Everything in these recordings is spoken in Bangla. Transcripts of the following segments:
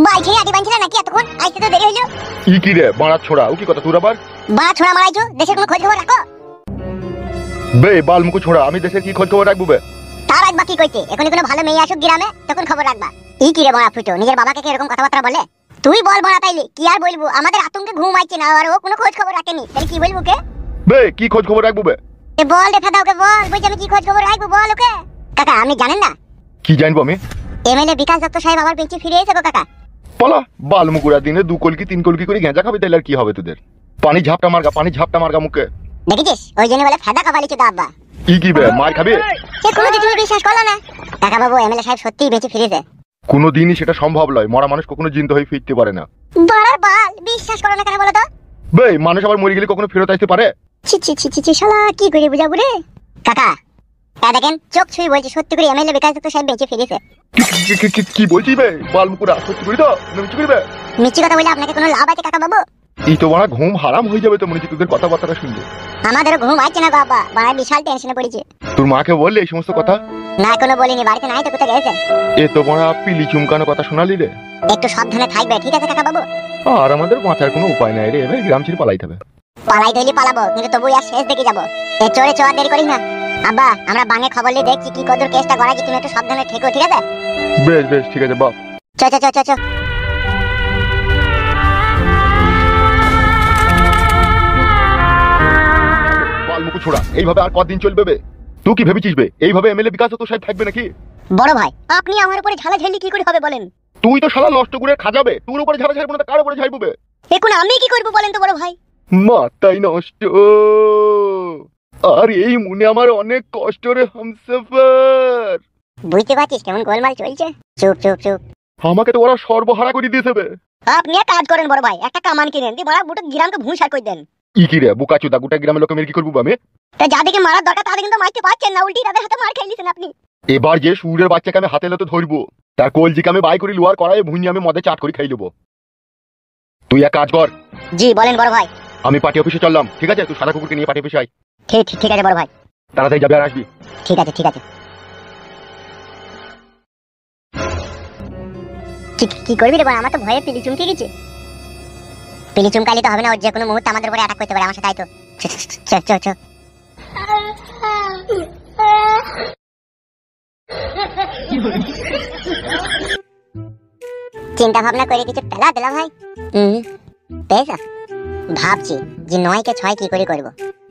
বাইছে আদি বানছিল নাকি এতক্ষণ আইতে তো দেরি হইলো। ই কি রে বাড়া ছোড়া, ও কি কথা তোর আবার? বাড়া ছোড়া মারাইছো, দেশের কোনো খোঁজ খবর রাখো? বে বালমুকু ছোড়া, আমি দেশের কি খোঁজ খবর রাখবো বে? তার রাখবা কি কইতে? এখনই কোনো ভালো মেয়ে আসুক গ্রামে তখন খবর রাখবা। ই কি রে বাড়া ফুটো, নিজের বাবাকে কি এরকম কথাবার্তা বলে? তুই বল বাড়া, তাইলে কি আর বলবো? আমাদের আতঙ্কে ঘুম আইছে না, আর ও কোনো খোঁজ খবর রাখেনি, তাহলে কি বলবো কে? বে কি খোঁজ খবর রাখবো বে? এ বল রে ফাদা, ওকে বল, বলছি আমি কি খোঁজ খবর রাখবো, বল ওকে। কাকা আপনি জানেন না কি জানবো আমি? এমএলএ বিকাশ দত্ত সাহেব আবার বেঁচে ফিরে এসেছে গো কাকা। পালা বালমুকুরা দিনে 2 কলকি 3 কলকি করে গেঁজা খাবে, তাইলে আর কি হবে তোদের? পানি ঝাপটা মার্গা মুখে। দেখেছিস ওই জন্য বলে ফাদা কাবালিছে তো আব্বা। ই কি বে মার খাবে? সে কোনো তুমি বিশ্বাস করলো না কাকা বাবু, এমএলএ সাহেব সত্যিই বেঁচে ফিরেছে। কোনোদিনই সেটা সম্ভব নয়, মরা মানুষ কখনো জিন্দা হয়ে ফিরতে পারে না। বাড়ার বাল, বিশ্বাস করো না কেন বলো তো? বে মানুষ আবার মরে গেলে কখনো ফেরত আসতে পারে? ছি ছি ছি ছি ছি, শালা কি করে বুঝাবো রে কাকা? তা দেখেন চোখ ছুঁই বলছি, সত্যি করে এমএলএ বিকাশ দত্ত সাহেব বেঁচে ফিরেছে। কি বলছিস বে বালমুকুরা, সত্যি করি তো না মিছি করি বে? মিথ্যে কথা বলে আপনাকে কোনো লাভ আছে কাকা বাবু? এই তো বাড়া ঘুম হারাম হয়ে যাবে তো মনে হচ্ছে তোদের কথাবার্তা শুনলে। আমাদেরও ঘুম আসছে না বাবা, বাড়া বিশাল টেনশনে পড়েছে। তোর মাকে বললে এই সমস্ত কথা? না কোনো বলিনি, বাড়িতে নাই তো, কোথায় গেছে? এ তো বাড়া পিলি চুমকানো কথা শোনালি রে। একটু সাবধানে থাকবে, ঠিক আছে কাকা বাবু? আর আমাদের বাঁচার কোনো উপায় নাই রে, এবার গ্রাম ছেড়ে পালাইতে হবে। পালাই তৈলি পালাবো, কিন্তু তবু আর শেষ দেখে যাবো। এ চোরে চোয়ার দেরি করিস না। আব্বা আমরা বাঙে খবর নিয়ে দেখছি কি কদর কেসটা গড়াইছি, তুমি একটু সাবধানে থেকো, ঠিক আছে? বেশ বেশ ঠিক আছে বাপ। চ চ চ চ চ। বালমুকু ছোড়া, এইভাবে আর কতদিন চলবে বে? তুই কি ভেবেছিস বে এইভাবে এমএলএ বিকাশ তো সাহেব থাকবে নাকি? বড় ভাই আপনি আমার উপরে ঝালা ঝালি কি করে হবে বলেন? তুই তো শালা নষ্ট করে খাজাবে, তোর উপরে ঝাড়া ঝাড়বো না, কার উপরে ঝাড়বো বে? এখন আমি কি করব বলেন তো বড় ভাই? মাথাই নষ্ট। আর এই মনে আমার অনেক কষ্ট রে হামসফার। বুঝতে পারছিস কেমন গোলমাল চলছে? চুপ চুপ চুপ। আমাকে তো ওরা সর্বহারা করে দিয়েছে বে। আপনি এক কাজ করেন বড় ভাই, একটা কামান কিনেন, দিয়ে বড় বুটো গ্রামকে ভুঁসার করে দেন। ই কি রে বুকা চোদা, গোটা গ্রামের লোকে মেরে কি করবো আমি? তা যাদেরকে মারার দরকার তাদের কিন্তু মারতে পারছেন না, উল্টি তাদের হাতে মার খাই নিছেন আপনি। এবার যে সুরের বাচ্চাকে আমি হাতে লতে ধরবো, তার কলজিকে আমি বাই করি লোয়ার করায় ভুঁড়ি আমি মদে চাট করে খাই নেবো। তুই এক কাজ কর। জি বলেন বড় ভাই। আমি পার্টি অফিসে চললাম, ঠিক আছে? তুই সাদা কুকুরকে নিয়ে পার্টি অফিসে আয়। ঠিক ঠিক ঠিক আছে বড় ভাই। তাড়াতাড়ি যাবি আর আসবি। ঠিক আছে ঠিক আছে। কি করবি রে বড়? আমার তো ভয়ে পিলি চুমকে গেছে। পিলি চুমকাইলে তো হবে না, ওর যে কোনো মুহূর্তে আমাদের উপরে অ্যাটাক করতে পারে, আমার সাথে আয় তো। চ চ চ। চিন্তা ভাবনা করে কিছু পেলা দিলা ভাই? পেয়েছ? ভাবছি যে 9 কে 6 কি করে করবো।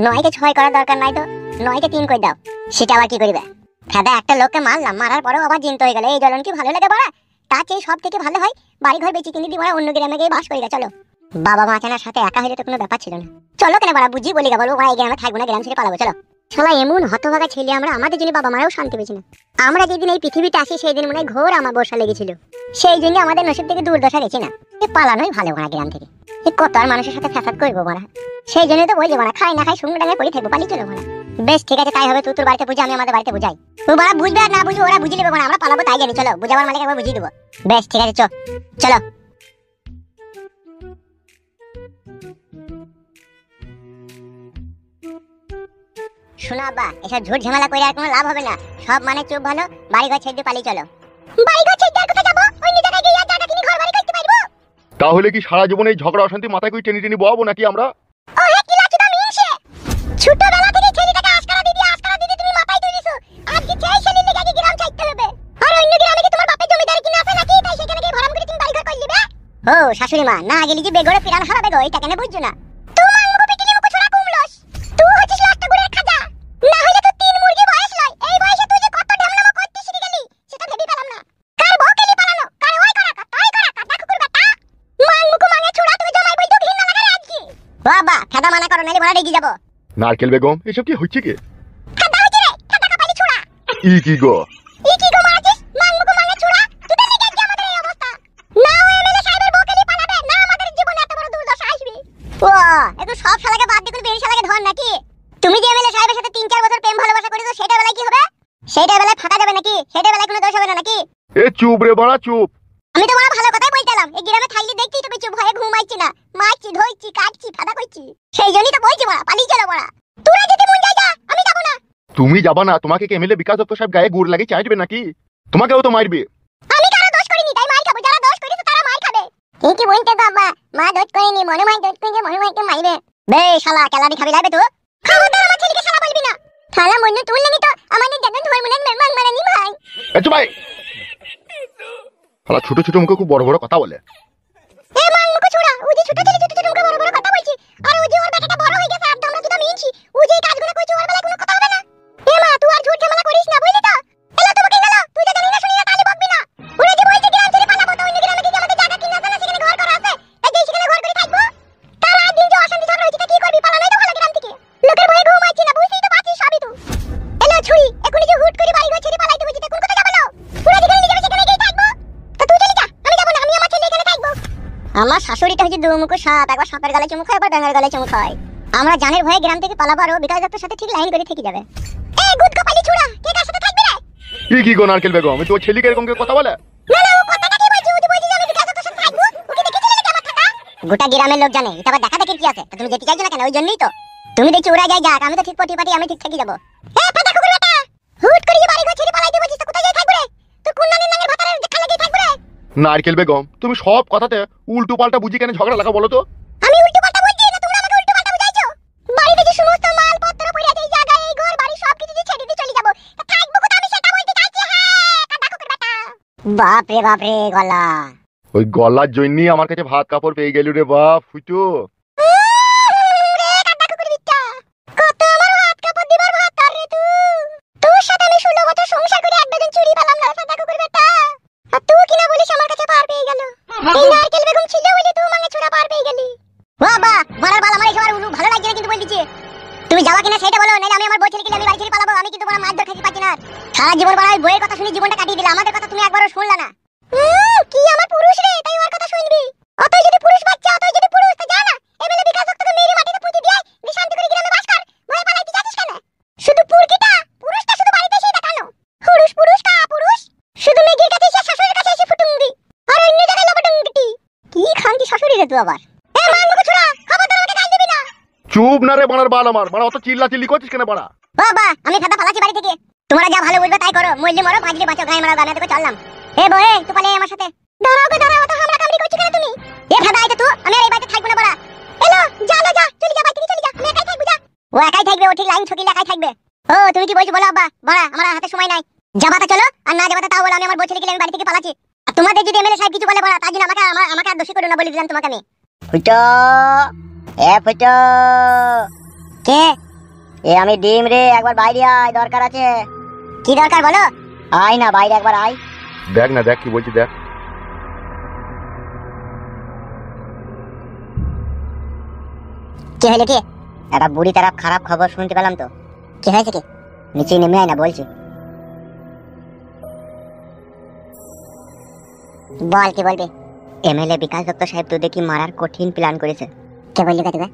9 কে 6 করার দরকার নাই তো, 9 কে 3 করে দাও। সেটা আবার কি করিবে? ফাদা একটা লোককে মারলাম, মারার পরেও আবার জিন্ত হয়ে গেল, এই জ্বলন কি ভালো লাগে বড়া? তার চেয়ে সব থেকে ভালো হয় বাড়ি ঘর বেঁচে কিনে দিয়ে বড়া অন্য গ্রামে গিয়ে বাস করি গা। চলো বাবা মা চানার সাথে একা হইলে তো কোনো ব্যাপার ছিল না। চলো কেন বড়া, বুঝি বলি গা, বলবো ভাই এই গ্রামে থাকবো না, গ্রাম ছেড়ে পালাবো। চলো। শালা এমন হতভাগা ছেলে আমরা, আমাদের জন্য বাবা মারাও শান্তি পেয়েছি না। আমরা যেদিন এই পৃথিবীতে আসি সেই দিন মনে হয় ঘোর আমার বর্ষা লেগেছিল, সেই জন্য আমাদের নসিব থেকে দুর্দশা গেছি না। এ পালানোই ভালো বড়া গ্রাম থেকে। এ কত আর মানুষের সাথে ফ্যাসাদ করবো বড়া, সেই জন্যই তো বলছি বড়া খাই না খাই সঙ্গে ডাঙে পড়ে থাকবো, পালিয়ে চলো বড়া। বেশ ঠিক আছে তাই হবে, তুই তোর বাড়িতে বুঝা, আমি আমাদের বাড়িতে বুঝাই। তুই বড়া বুঝবে আর না বুঝবে ওরা বুঝে নেবে বড়া, আমরা পালাবো তাই জানি। চলো বুঝাবার মালিক একবার বুঝিয়ে দেবো। বেশ ঠিক আছে চলো। শোনা আব্বা, এসব ঝুট ঝামেলা করে আর কোনো লাভ হবে না, সব মানে চুপ ভালো, বাড়ি ঘর ছেড়ে দিয়ে পালিয়ে চলো। বাড়ি ঘর ছেড়ে আর কোথায় যাবো? অন্য জায়গায় গিয়ে জায়গা কিনে ঘর বাড়ি করতে পারবো। তাহলে কি সারা জীবন এই ঝগড়া অশান্তি মাথায় করে টেনে টেনে বহাবো নাকি আমরা? ও হে কি লাচুদা মিনছে, ছোটবেলা থেকে ছেলেটাকে আস্কারা দিদি তুমি মাথায় তুলিছো, আজকে সেই ছেলের লেগে আগে গ্রাম ছাড়তে হবে। আর অন্য গ্রামে কি তোমার বাপের জমিদারি কিনা আছে নাকি, তাই সেখানে গিয়ে ভরাম করে তুমি বাড়ি ঘর করে নিবে? ও শাশুড়ি মা, না গেলি যে বেগড়ে পিরান হারাবে গো, এটা কেন বুঝছো না? তোমার মুখে পিটিলি মুখে ছড়া কুমলস, তুই হচ্ছিস লাস্ট গুড়ের খাজা। না হইলে তো 3 মুরগি বয়স লয়, এই বয়সে তুই যে কত ঢ্যামনামো করতে শিখে গেলি সেটা ভেবে পেলাম না। কার বউ কেলি পালানো, কার ওই করা তাই করা, কাটা কুকুর বেটা মান মুখ মাঙে ছড়া, তুমি জামাই বলতো ঘৃণা লাগে আজকে। বাবা খাদা মানা করো নালে ভরা রেগে যাব। নারকেল বেগম এসব কি হচ্ছে কি? খাদা হইছে রে, খাদা কাপালি ছড়া। ই কি গো মারাছিস মান মুখ মাঙে ছড়া, তুই তো লেগে আজকে আমাদের এই অবস্থা। না ও এমএলএ সাহেবের বউ কেলি পালাবে, না আমাদের জীবনে এত বড় দুর্দশা আসবে। ও একটু সব শালাকে বাদ দিয়ে বেরি শালাকে ধর নাকি? তুমি যে এমএলএ সাহেবের সাথে 3-4 বছর প্রেম ভালোবাসা করেছো, সেটা বেলায় কি হবে? সেটা বেলায় ফাঁকা যাবে নাকি? সেটা বেলায় কোনো দোষ হবে না নাকি? এ চুপ রে বাড়া চুপ। আমি তো বড় ভালো কথাই বলছিলাম, এই গ্রামে থাইলে দেখতেই তো চুপ ভয়ে ঘুমাইছি না, মারছি ধইছি কাটছি ফাদা করছি, সেই জন্যই তো বলছি বড়া পালিয়ে চলো বড়া। তোরা যদি মন যায় যা, আমি যাব না। তুমি যাবা না? তোমাকে কি এমএলএ বিকাশ দত্ত সাহেব গায়ে গুড় লাগিয়ে চাইবে নাকি? তোমাকেও তো মারবে। আমি কারো দোষ করিনি তাই মার খাবো, যারা দোষ করেছে তারা মার বে শালা কেলানি খাবি লাইবে তো খবরদার আমার ছেলেকে শালা বলবি না শালা মন্য তুললেনি তো আমাদের দাদা ধর্মনের মেরমান মারানি ভাই চুপ ভাই শালা ছোট ছোট মুখে খুব বড় বড় কথা বলে এ মান মুখ ছোড়া ও যে ছোট ছেলে ছোট ছোট মুখে বড় বড় কথা বলছি আর ও যে ওর বেটাটা বড় হয়ে গেছে আর তোমরা দুটো মিনছি ও যে এই কাজগুলো করছে ওর বেলায় কোনো কথা হবে না এ মা তুই আর ঝুট ঝামেলা করিস না বুঝলি তো এলা তোমাকে গেল তুই যদি না শুনি না তাহলে বকবি না ওরা যে বলছে গ্রাম ছেড়ে পালাবো তো অন্য গ্রামে গিয়ে আমাদের জায়গা কিনা আছে না সেখানে ঘর করা আছে এই যে সেখানে ঘর করে থাকবো তার আর দিন যে অশান্তি ঝগড়া হয়েছে তা কি করবি পালানোই তো ভালো গ্রাম থেকে লোকের ভয়ে ঘুম আসছে না বুঝতেই তো পারছিস সবই তো এলা ছুরি এখনই যে হুট করে বাড়ি ঘর ছেড়ে পালাইতে বলছিস কোন কথা যাবে না ওরা যেখানে নিয়ে যাবে সেখানে গিয়ে থাকবো তা তুই চলে যা আমি যাবো না আমি আমার ছেলে এখানে থাকবো আমার শাশুড়িটা হচ্ছে দুমুখো সাপ একবার সাপের গালে চুমুক খায় একবার ব্যাঙের গালে চুমুক খায় আমরা জানের ভয়ে গ্রাম থেকে পালাবো আর ও বিকাশ দত্তের সাথে ঠিক লাইন করে থেকে যাবে এই গুড কপালি ছুড়া কে কার সাথে থাকবে রে কি গো নারকেল বেগম আমি তোর ছেলেকে এরকম করে কথা বলে না না ও কথাটা কি বলছি ও যে বলছি যে আমি বিকাশ দত্তের সাথে থাকবো ওকে দেখেছিলে নাকি আমার থাকা গোটা গ্রামের লোক জানে এটা আবার দেখা দেখি কি আছে তা তুমি যেতে চাইছো না কেন ওই জন্যই তো তুমি দেখছি ওরা যাই যাক আমি তো ঠিক পটি পাটি আমি ঠিক থাকি যাবো এ ফাটা কুকুর বেটা হুট করে যে বাড়ি ঘর ছেড়ে পালাইতে বলছিস তো কোথায় যাই থাকবে রে তুই কোন নানির নাঙ্গের ভাতারের খালে যাই থাকবে রে নারকেল বেগম তুমি সব কথাতে উল্টো পাল্টা বুঝি কেন ঝগড়া লাগা বলো তো আমি উল্টো পাল্টা বলছি না তোমরা আমাকে উল্টো পাল্টা বুঝাইছো বাড়িতে যে সমস্ত মাল পত্র পড়ে আছে এই জায়গায় এই ঘর বাড়ি সবকিছু যে ছেড়ে দিয়ে চলে যাব তা থাকবো কোথায় আমি সেটা বলতে চাইছি হ্যাঁ কাদা কুকুর বেটা বাপ রে গলা ওই গলার জন্যই আমার কাছে ভাত কাপড় পেয়ে গেল রে বাপ ফুটো রে কাদা কুকুর বিচ্চা কত আমার হাত কাপড় দিবার ভাত তার রে তুই তোর সাথে আমি 16 বছর সংসার করে এক বেজন চুরি পেলাম না কাদা কুকুর বেটা আর তুই কিনা বলিস আমার কাছে পার পেয়ে গেল এই নারকেল বেগম ছিল বলে তুই মাঙ্গে ছোড়া পার পেয়ে গেলি বাবা বড়ার বাল আমার এসব আর ভালো লাগছে না কিন্তু বল দিচ্ছি তুমি যাওয়া কিনা সেটা বলো নাহলে আমি আমার বই ছেড়ে আমি বাড়ি ছেড়ে পালাবো আমি কিন্তু বড় মাছ ধরে খাইতে পাচ্ছি না সারা জীবন বড় বইয়ের কথা শুনে জীবনটা কাটিয়ে দিলে আমাদের কথা তুমি একবারও শুনলা না কি আমার পুরুষ রে তাই ওর কথা শুনবি অতই যদি পুরুষ বাচ্চা অতই যদি পুরুষ তো যা না এবেলে বিকাশ দত্তকে মেরে মাটিতে পুঁতে দিয়ে শান্তি করে গ্রামে বাস কর ভয় পালাইতে যাচ্ছিস কেন শুধু পুরকিটা পুরুষটা শুধু বাড়িতে এসে দেখানো পুরুষ কা পুরুষ শুধু মেয়ের কাছে এসে শাশুড়ির কাছে এসে ফুটুঙ্গি আর অন্য জায়গায় লবটুঙ্গিটি কি খানতি শাশুড়ি রে তুই আবার এ মান মুখ ছোড়া খবরদার আমাকে গাল দিবি না চুপ না রে বানার বাল আমার বাড়া অত চিল্লা চিল্লি করছিস কেন বাড়া বাবা আমি ফাদা পালাচ্ছি বাড়ি থেকে তোমরা যা ভালো বুঝবে তাই করো মরলে মরো বাঁচলে বাঁচো গায়ে মারা গানে থেকে চললাম এ বয়ে তুই পালে আমার সাথে দাঁড়াও তো হামলা কামড়ি করছিস কেন তুমি এ ফাদা আইতে তুই আমি আর এই বাড়িতে থাকবো না বড়া এলো যা চলে যা বাড়ি থেকে চলে যা আমি একাই থাকবো যা ও একাই থাকবে ও ঠিক লাইন ছকিলে একাই থাকবে ও তুমি কি বলছো বলো আব্বা বড়া আমার হাতে সময় নাই যাবাতা চলো আর না যাবাতা তাও বলো আমি আমার বউ ছেলেকে আমি বাড়ি থেকে পালাচ্ছি আর তোমাদের যদি এমএলএ সাহেব কিছু বলে বড়া তার জন্য আমাকে আর দোষী করো না বলে দিলাম তোমাকে আমি ফুটো ফুটো কে এ আমি ডিম রে একবার বাইরে আয় দরকার আছে কি দরকার বলো আয় না বাইরে একবার আয় দেখ না দেখ কি বলছি দেখ কি হলো কি একটা বুড়ি তারা খারাপ খবর শুনতে পেলাম তো কি হয়েছে কি নিচে নেমে আয় না বলছি বল কি বলবি এমএলএ বিকাশ দত্ত সাহেব তোদের কি মারার কঠিন প্ল্যান করেছে কে বললি কাটিবা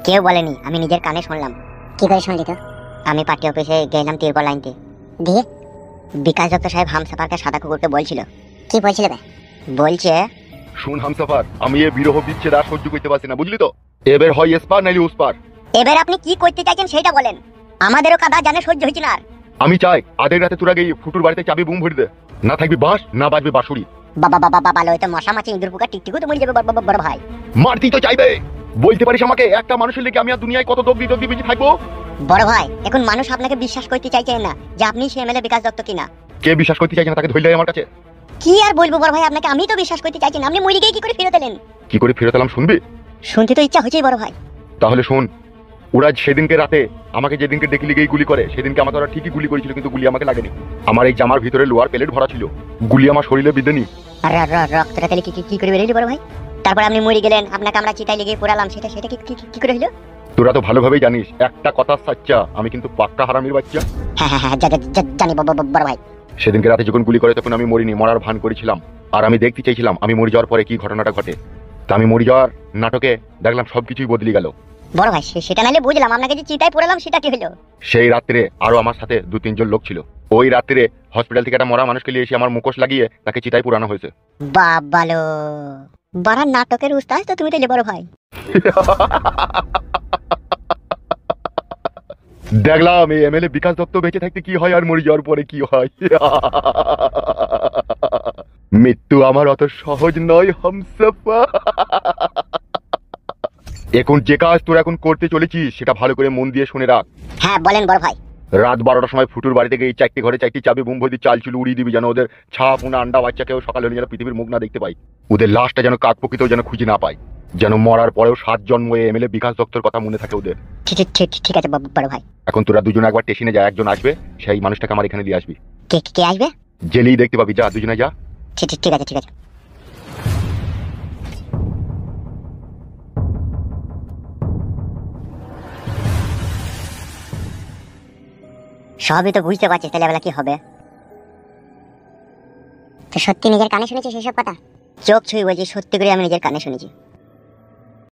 কেউ বলেনি আমি নিজের কানে শুনলাম কি করে শুনলি তো আমি পার্টি অফিসে গেলাম তিরপল লাইনতে দিয়ে বিকাশ দত্ত সাহেব হামসাফারকে সাদা কুকুরকে বলছিল কি বলছিল বে বলছে শুন হামসাফার আমি এ বিরহ বিচ্ছেদ আর সহ্য করতে পারছি না বুঝলি তো এবার হয় এসপার নাইলে উসপার এবার আপনি কি করতে চাইছেন সেটা বলেন আমাদেরও কাদা জানে সহ্য হয়েছে না আর আমি চাই আধের রাতে তোরা গিয়ে ফুটুর বাড়িতে চাবি বুম ভরে দে না থাকবি বাঁশ না বাজবে বাঁশুড়ি বাবা ভালো হয়তো মশা মাছি ইঁদুর পোকা টিকটিকও তো মরে যাবে বড় ভাই মারতেই তো চাইবে বলতে পারিস আমাকে একটা মানুষের লেগে আমি আর দুনিয়ায় কত দগ্ধি বেঁচে থাকবো বড় ভাই এখন মানুষ আপনাকে বিশ্বাস করতে চাইছেন না যে আপনি সে এমএলএ বিকাশ দত্ত কিনা কে বিশ্বাস করতে চাইছে না তাকে ধরলে আমার কাছে কি আর বলবো বড় ভাই আপনাকে আমি তো বিশ্বাস করতে চাইছি না আপনি মরে গিয়ে কি করে ফেরত এলেন কি করে ফেরত এলাম শুনবি শুনতে তো ইচ্ছা হচ্ছেই বড় ভাই তাহলে শোন ওরা সেদিনকে রাতে আমাকে যেদিনকে ডেকে লিগেই গুলি করে সেদিনকে আমাকে ওরা ঠিকই গুলি করেছিল কিন্তু গুলি আমাকে লাগেনি আমার এই জামার ভিতরে লোয়ার প্লেট ভরা ছিল গুলি আমার শরীরে বিঁধেনি আর রক্তটা তাহলে কি করে বেরিয়ে বড় ভাই তারপর আপনি মরে গেলেন আপনাকে আমরা চিতায় লেগে পোড়ালাম সেটা কি করে হলো তোরা তো ভালোভাবেই জানিস একটা কথা সাচ্চা আমি কিন্তু পাক্কা হারামির বাচ্চা হ্যাঁ জানি বড় ভাই সেদিনকে রাতে যখন গুলি করে তখন আমি মরিনি মরার ভান করেছিলাম আর আমি দেখতে চাইছিলাম আমি মরে যাওয়ার পরে কি ঘটনাটা ঘটে তা আমি মরে যাওয়ার নাটকে দেখলাম সবকিছুই বদলে গেল বড় ভাই সেটা নালে বুঝলাম আপনাকে যে চিতায় পোড়ালাম সেটা কি হলো সেই রাত্রে আরো আমার সাথে 2-3 জন লোক ছিল ওই রাত্রে হসপিটাল থেকে একটা মরা মানুষকে নিয়ে এসে আমার মুখোশ লাগিয়ে তাকে চিতায় পুরানো হয়েছে বাবালো বড় নাটকের উস্তাদ তো তুমি তাহলে বড় ভাই দেখলাম এই এমএলএ বিকাশ দত্ত বেঁচে থাকতে কি হয় আর মরে যাওয়ার পরে কি হয় মৃত্যু আমার অত সহজ নয় হামসাফার এখন যে কাজ তোরা এখন করতে চলেছিস সেটা ভালো করে মন দিয়ে শুনে রাখ। হ্যাঁ বলেন বড় ভাই। রাত 12টার সময় ফুটুর বাড়ি থেকে এই 4টি ঘরে 4টি চাবি বুম ভর্তি চাল চুল উড়িয়ে দিবি, যেন ওদের ছাপ উনা আন্ডা বাচ্চা কেউ সকালে হলে যেন পৃথিবীর মুখ না দেখতে পাই। ওদের লাশটা যেন কাক প্রকৃতও যেন খুঁজে না পায়, যেন মরার পরেও 7 জন্ম এমএলএ বিকাশ দত্তর কথা মনে থাকে ওদের। ঠিক ঠিক ঠিক ঠিক আছে বড় ভাই। এখন তোরা দুজনে একবার স্টেশনে যা, একজন আসবে, সেই মানুষটাকে আমার এখানে দিয়ে আসবি। কে কে আসবে? জেলেই দেখতে পাবি, যা দুজনে যা। ঠিক ঠিক ঠিক আছে ঠিক আছে। সবই তো বুঝতে পারছিস, তাহলে বেলা কি হবে? তো সত্যি নিজের কানে শুনেছিস সেসব কথা? চোখ ছুঁই বলছি, সত্যি করে আমি নিজের কানে শুনেছি।